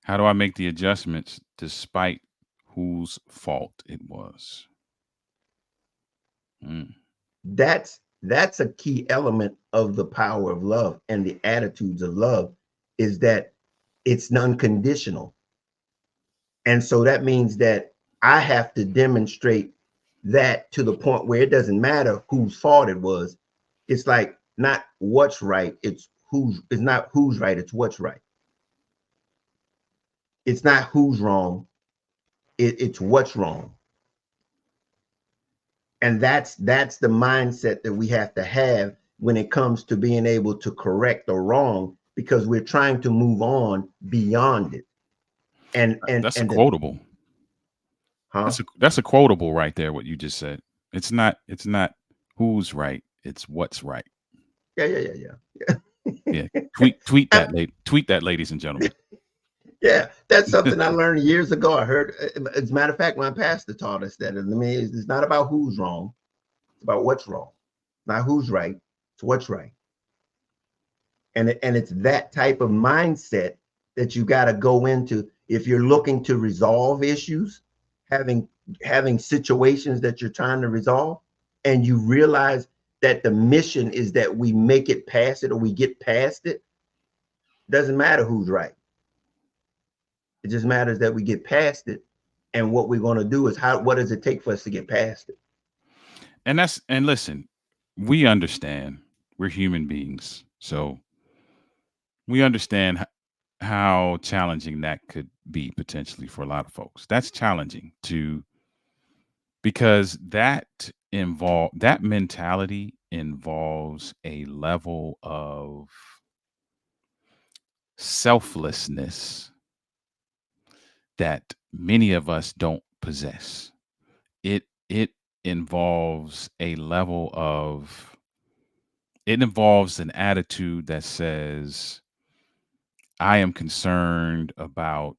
Speaker 1: How do I make the adjustments despite whose fault it was? Mm.
Speaker 2: That's a key element of the power of love and the attitudes of love is that it's unconditional. And so that means that I have to demonstrate that to the point where it doesn't matter whose fault it was. It's like not what's right, it's not who's right, it's what's right. It's not who's wrong, it's what's wrong. And that's the mindset that we have to have when it comes to being able to correct the wrong because we're trying to move on beyond it. And and
Speaker 1: That's a
Speaker 2: and the,
Speaker 1: quotable.
Speaker 2: huh?
Speaker 1: That's a quotable right there. What you just said. It's not who's right. It's what's right.
Speaker 2: Yeah.
Speaker 1: Yeah. Tweet
Speaker 2: And
Speaker 1: that, tweet that, ladies and gentlemen.
Speaker 2: yeah, that's something I learned years ago. I heard, as a matter of fact, my pastor taught us that. I mean, it's not about who's wrong, it's about what's wrong. Not who's right, it's what's right. And it's that type of mindset that you got to go into if you're looking to resolve issues, having having situations that you're trying to resolve, and you realize that the mission is that we make it past it or we get past it. Doesn't matter who's right. It just matters that we get past it. And what we're going to do is what does it take for us to get past it?
Speaker 1: And listen, we understand we're human beings, so we understand how challenging that could be potentially for a lot of folks. That's challenging to because that mentality involves a level of selflessness that many of us don't possess. It involves a level of it involves an attitude that says I am concerned about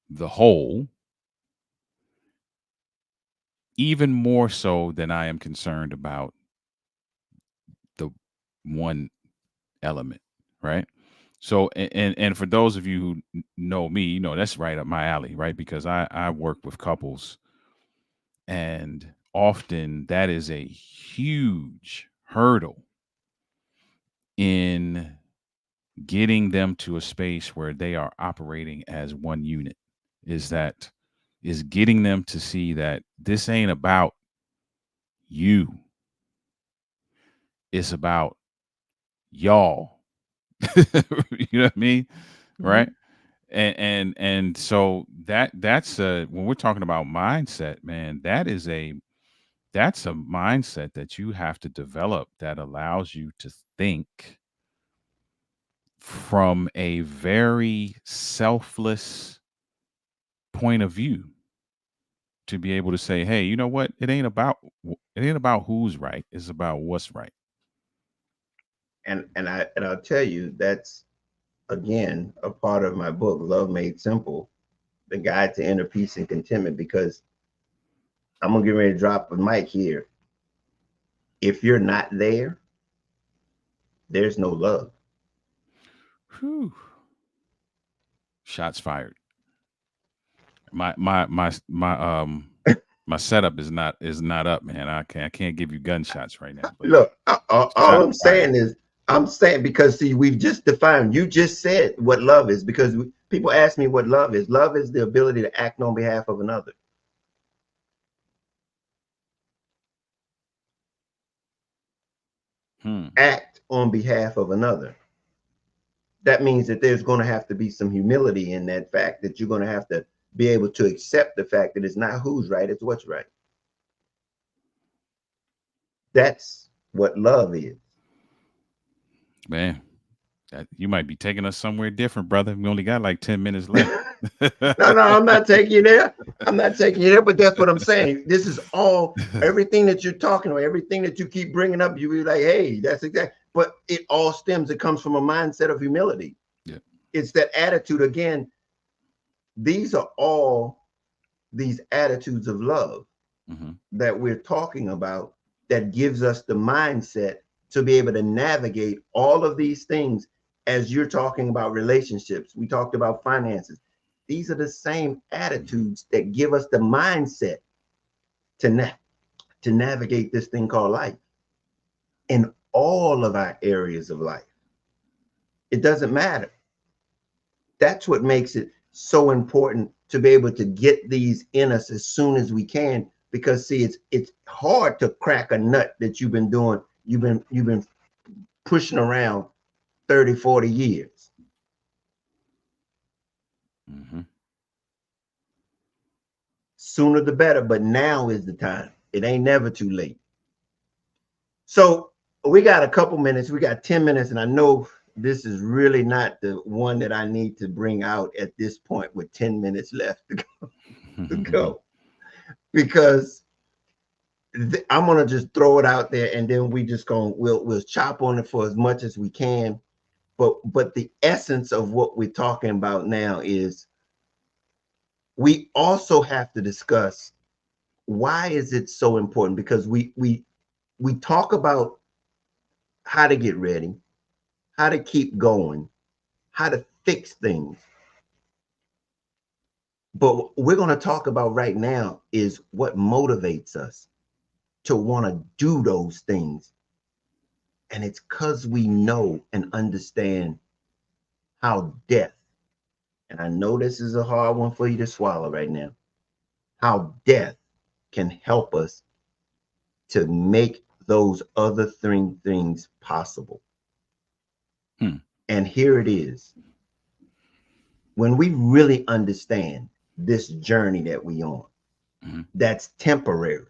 Speaker 1: the whole even more so than I am concerned about the one element, right? So, and for those of you who know me, that's right up my alley, right? Because I work with couples, and often that is a huge hurdle in getting them to a space where they are operating as one unit. Is that is getting them to see that this ain't about you, it's about y'all. You know what I mean? Right?
Speaker 2: Mhm.
Speaker 1: And so that's when we're talking about mindset, man, that is a that's a mindset that you have to develop that allows you to think from a very selfless point of view, to be able to say, hey, you know what, it ain't about who's right, it's about what's right.
Speaker 2: And I'll tell you, that's again a part of my book, Love Made Simple, the guide to inner peace and contentment, because I'm gonna get ready to drop a mic here. If you're not there, there's no love.
Speaker 1: Whew. Shots fired. My my setup is not up, man. I can't give you gunshots right now, but
Speaker 2: Look, all
Speaker 1: shots
Speaker 2: I'm
Speaker 1: fired.
Speaker 2: saying is, I'm saying, because see, we've just defined, you just said what love is, because people ask me what love is. Love is the ability to act on behalf of another.
Speaker 1: Hmm.
Speaker 2: Act on behalf of another. That means that there's going to have to be some humility in that fact, that you're going to have to be able to accept the fact that it's not who's right, it's what's right. That's what love is.
Speaker 1: Man, you might be taking us somewhere different, brother. We only got like 10 minutes left.
Speaker 2: No, no, I'm not taking you there. I'm not taking you there, but that's what I'm saying. This is all, everything that you're talking about, everything that you keep bringing up, you be like, hey, that's exactly, but it all stems, it comes from a mindset of humility.
Speaker 1: Yeah.
Speaker 2: It's that attitude. Again, these are all these attitudes of love
Speaker 1: Hmm.
Speaker 2: that we're talking about, that gives us the mindset to be able to navigate all of these things. As you're talking about relationships, we talked about finances. These are the same attitudes that give us the mindset to to navigate this thing called life in all of our areas of life. It doesn't matter. That's what makes it so important to be able to get these in us as soon as we can. Because see, it's hard to crack a nut that you've been doing, you've been pushing around 30, 40 years.
Speaker 1: Hmm.
Speaker 2: Sooner the better, but now is the time. It ain't never too late. So we got a couple minutes, we got 10 minutes, and I know this is really not the one that I need to bring out at this point with 10 minutes left to go, because I'm gonna just throw it out there, and then we just gonna we'll chop on it for as much as we can. But the essence of what we're talking about now is, we also have to discuss, why is it so important? Because we talk about how to get ready, how to keep going, how to fix things. But what we're going to talk about right now is what motivates us to want to do those things. And it's because we know and understand how death, and I know this is a hard one for you to swallow right now, how death can help us to make those other three things possible.
Speaker 1: Hmm.
Speaker 2: And here it is. When we really understand this journey that we on,
Speaker 1: Hmm.
Speaker 2: that's temporary,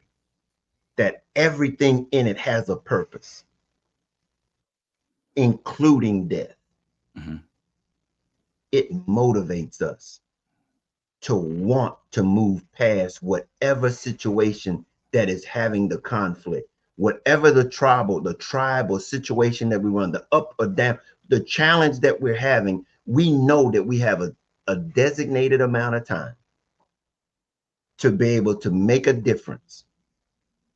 Speaker 2: that everything in it has a purpose, including death,
Speaker 1: Hmm.
Speaker 2: it motivates us to want to move past whatever situation that is having the conflict, whatever the tribe or situation that we run, the up or down, the challenge that we're having. We know that we have a designated amount of time to be able to make a difference.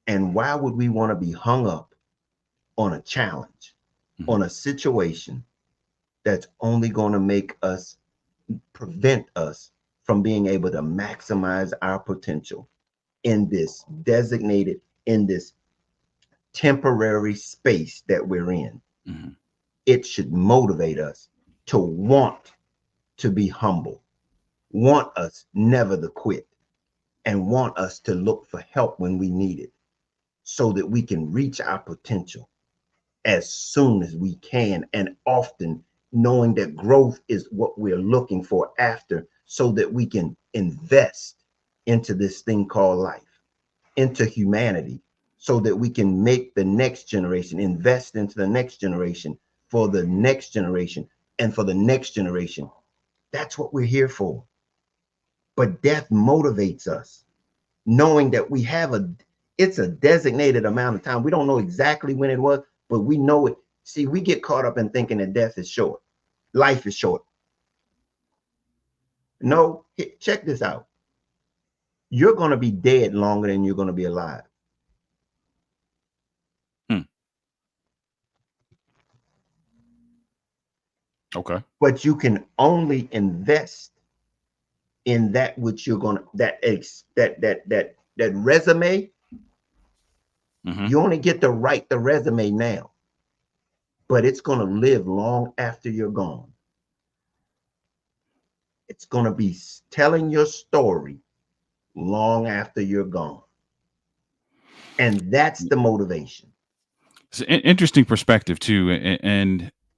Speaker 2: And why would we want to be hung up on a challenge,
Speaker 1: Hmm.
Speaker 2: on a situation that's only going to make us, prevent us from being able to maximize our potential in this designated, in this temporary space that we're in?
Speaker 1: Hmm.
Speaker 2: It should motivate us to want to be humble, want us never to quit, and want us to look for help when we need it, so that we can reach our potential as soon as we can, and often knowing that growth is what we're looking for after, so that we can invest into this thing called life, into humanity, so that we can make the next generation, invest into the next generation, for the next generation, and for the next generation. That's what we're here for. But death motivates us, knowing that we have it's a designated amount of time. We don't know exactly when it was, but we know it. See, we get caught up in thinking that death is short, life is short. No, check this out. You're going to be dead longer than you're going to be alive.
Speaker 1: Okay.
Speaker 2: But you can only invest in that which you're going to, that resume. You only get to write the resume now, but it's going to live long after you're gone. It's going to be telling your story long after you're gone. And that's the motivation.
Speaker 1: It's an interesting perspective too.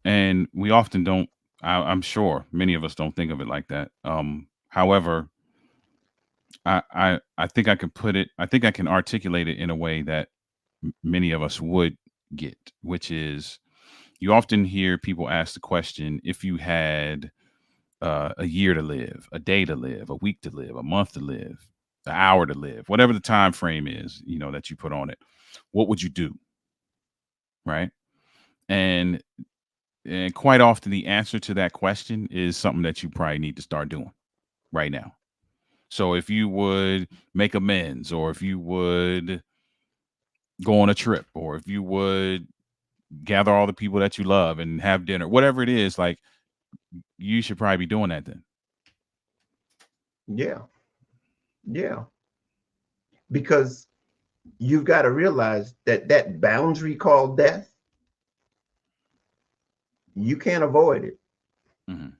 Speaker 1: And we often don't, I'm sure many of us don't think of it like that. However, I think I can put it, I think I can articulate it in a way that many of us would get, which is, you often hear people ask the question, if you had a year to live, a day to live, a week to live, a month to live, an hour to live, whatever the time frame is, that you put on it, what would you do? Right. And quite often the answer to that question is something that you probably need to start doing right now. So if you would make amends, or if you would go on a trip, or if you would gather all the people that you love and have dinner, whatever it is, like, you should probably be doing that then.
Speaker 2: Yeah. Yeah. Because you've got to realize that that boundary called death, you can't avoid it.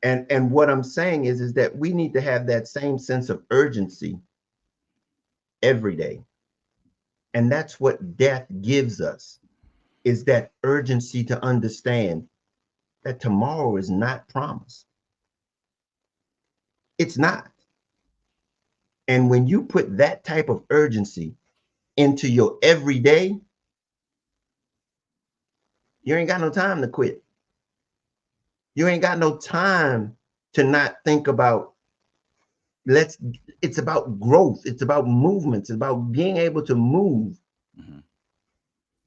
Speaker 2: And what I'm saying is that we need to have that same sense of urgency every day. And that's what death gives us, is that urgency to understand that tomorrow is not promised. It's not. And when you put that type of urgency into your everyday, you ain't got no time to quit. You ain't got no time to not think about, it's about growth. It's about movements. It's about being able to move.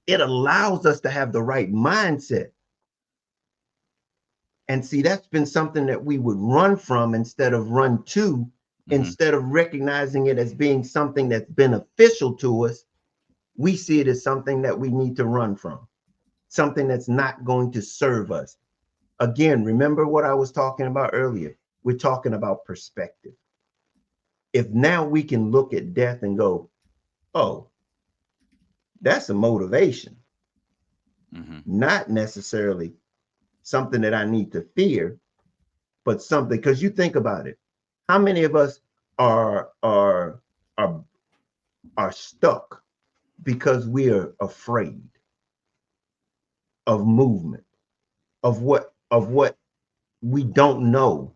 Speaker 2: It allows us to have the right mindset. And see, that's been something that we would run from instead of run to, instead of recognizing it as being something that's beneficial to us. We see it as something that we need to run from, something that's not going to serve us. Again, remember what I was talking about earlier. We're talking about perspective. If now we can look at death and go, oh, that's a motivation, not necessarily something that I need to fear, but something, because you think about it, how many of us are stuck because we are afraid of movement, of what we don't know?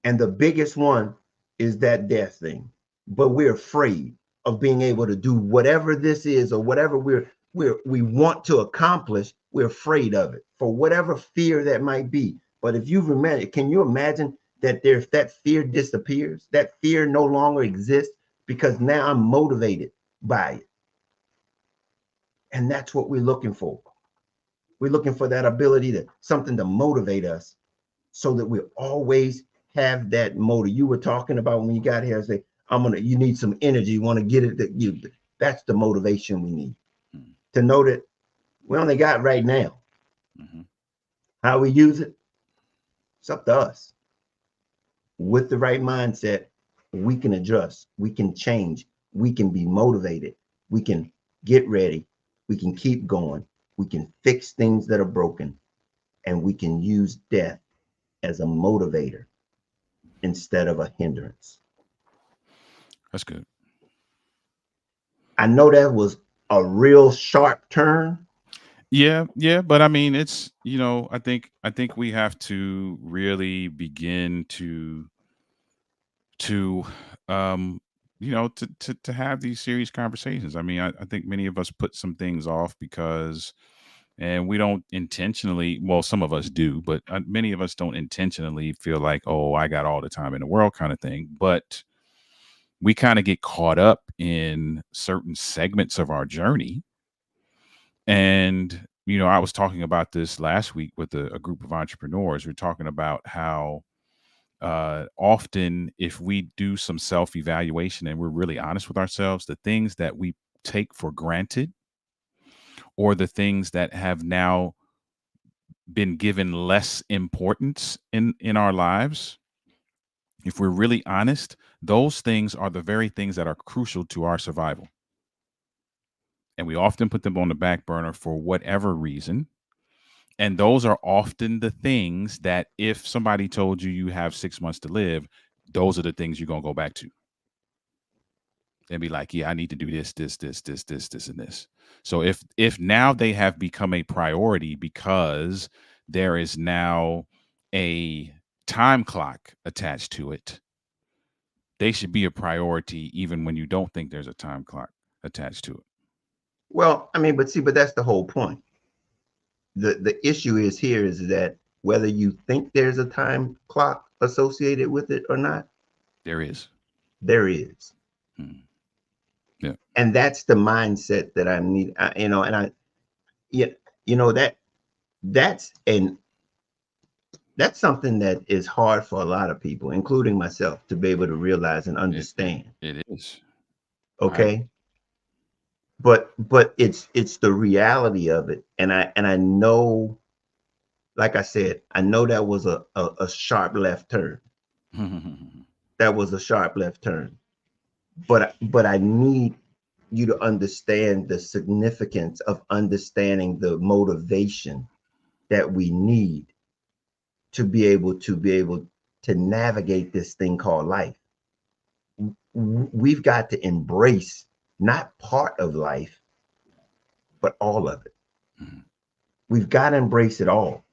Speaker 2: And the biggest one is that death thing. But we're afraid of being able to do whatever this is, or whatever we want to accomplish. We're afraid of it, for whatever fear that might be. But if you remember, can you imagine that if that fear disappears, that fear no longer exists, because now I'm motivated by it. And that's what we're looking for. We're looking for that ability, to something to motivate us, so that we always have that motive. You were talking about when you got here, say, you need some energy, you want to get it, that's the motivation we need. To know that we only got right now. How we use it, it's up to us. With the right mindset, we can adjust, we can change, we can be motivated, we can get ready, we can keep going, we can fix things that are broken, and we can use death as a motivator instead of a hindrance.
Speaker 1: That's good.
Speaker 2: I know that was a real sharp turn.
Speaker 1: Yeah, but I mean, it's, I think we have to really begin to to have these serious conversations. I mean, I think many of us put some things off because, and we don't intentionally, well, some of us do, but many of us don't intentionally feel like, oh, I got all the time in the world kind of thing. But we kind of get caught up in certain segments of our journey. And, I was talking about this last week with a group of entrepreneurs. We're talking about how often, if we do some self evaluation and we're really honest with ourselves, the things that we take for granted or the things that have now been given less importance in our lives, if we're really honest, those things are the very things that are crucial to our survival. And we often put them on the back burner for whatever reason. And those are often the things that, if somebody told you you have 6 months to live, those are the things you're going to go back to and be like, yeah, I need to do this, and this. So if now they have become a priority because there is now a time clock attached to it, they should be a priority even when you don't think there's a time clock attached to it.
Speaker 2: Well, I mean, but that's the whole point. The issue is here is that whether you think there's a time clock associated with it or not,
Speaker 1: There is.
Speaker 2: there is.
Speaker 1: Hmm. Yeah.
Speaker 2: And that's the mindset that I need. And I, yeah, that that's and that's something that is hard for a lot of people, including myself, to be able to realize and understand.
Speaker 1: It is.
Speaker 2: Okay. But it's the reality of it. And I know, like I said, I know that was a sharp left turn. That was a sharp left turn. But I need you to understand the significance of understanding the motivation that we need to be able to navigate this thing called life. We've got to embrace not part of life, but all of it.
Speaker 1: Mhm.
Speaker 2: We've got to embrace it all.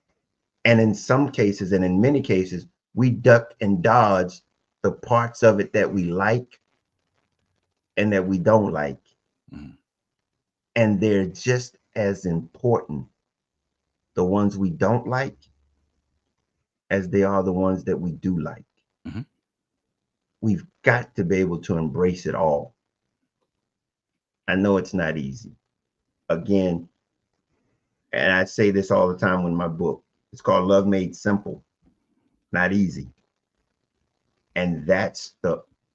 Speaker 2: And in some cases, and in many cases, we duck and dodge the parts of it that we like and that we don't like.
Speaker 1: Mhm.
Speaker 2: And they're just as important, the ones we don't like, as they are the ones that we do like.
Speaker 1: Mhm.
Speaker 2: We've got to be able to embrace it all. I know it's not easy. Again, and I say this all the time in my book, it's called Love Made Simple, not easy. And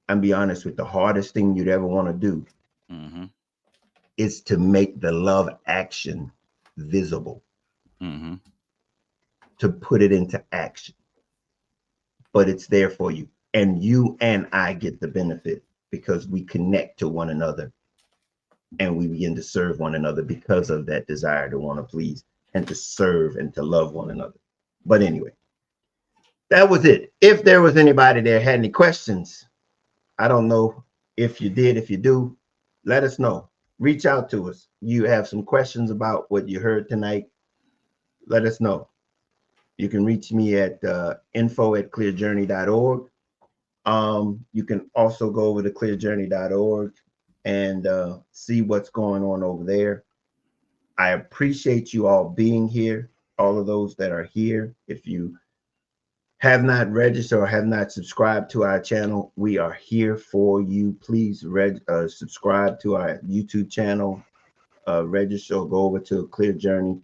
Speaker 2: I'm be honest with, the hardest thing you'd ever want to do
Speaker 1: Mhm.
Speaker 2: is to make the love action visible,
Speaker 1: Mhm.
Speaker 2: to put it into action. But it's there for you. And you and I get the benefit because we connect to one another and we begin to serve one another because of that desire to want to please and to serve and to love one another. But anyway, that was it. If there was anybody there had any questions, I don't know if you did. If you do, let us know. Reach out to us. You have some questions about what you heard tonight, let us know. You can reach me at info@clearjourney.org. You can also go over to clearjourney.org and see what's going on over there. I appreciate you all being here, all of those that are here. If you have not registered or have not subscribed to our channel, we are here for you. Please subscribe to our YouTube channel, register, or go over to Clear Journey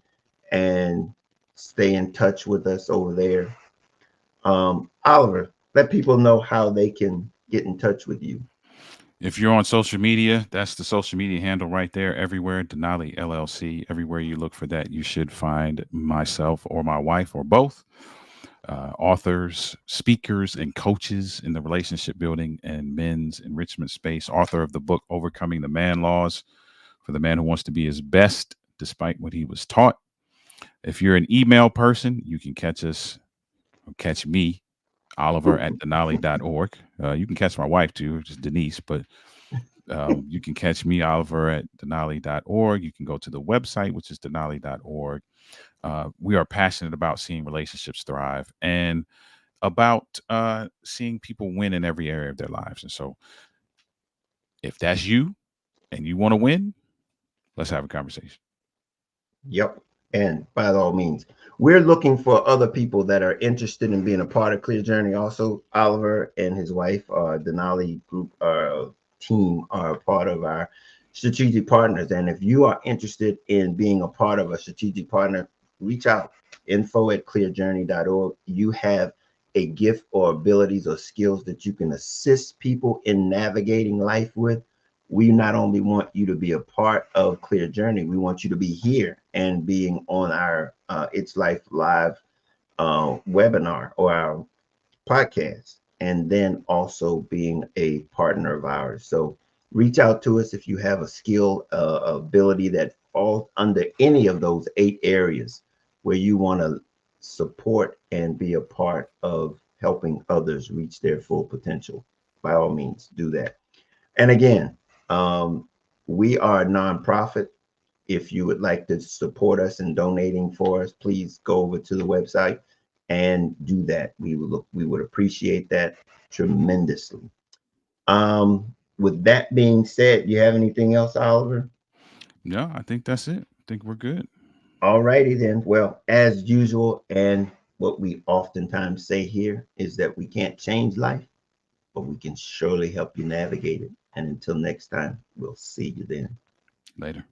Speaker 2: and stay in touch with us over there. Oliver, let people know how they can get in touch with you.
Speaker 1: If you're on social media, that's the social media handle right there. Everywhere, Denali LLC. Everywhere you look for that, you should find myself or my wife or both. Authors, speakers, and coaches in the relationship building and men's enrichment space. Author of the book Overcoming the Man Laws for the man who wants to be his best despite what he was taught. If you're an email person, you can catch us, catch me, Oliver at denali.org. You can catch my wife too, just Denise, but you can catch me, Oliver, at denali.org. You can go to the website, which is denali.org. We are passionate about seeing relationships thrive and about seeing people win in every area of their lives. And so If that's you and you want to win, let's have a conversation.
Speaker 2: Yep. And by all means, we're looking for other people that are interested in being a part of Clear Journey. Also, Oliver and his wife, Denali Group team, are part of our strategic partners. And if you are interested in being a part of a strategic partner, reach out. info@clearjourney.org. You have a gift or abilities or skills that you can assist people in navigating life with. We not only want you to be a part of Clear Journey, we want you to be here and being on our It's Life Live webinar or our podcast, and then also being a partner of ours. So reach out to us if you have a skill, ability that falls under any of those 8 areas where you want to support and be a part of helping others reach their full potential. By all means, do that. And again, um, we are a nonprofit. If you would like to support us in donating for us, please go over to the website and do that. We would appreciate that tremendously. With that being said, you have anything else, Oliver?
Speaker 1: No, I think that's it. I think we're good.
Speaker 2: All righty then. Well, as usual, and what we oftentimes say here is that we can't change life, but we can surely help you navigate it. And until next time, we'll see you then.
Speaker 1: Later.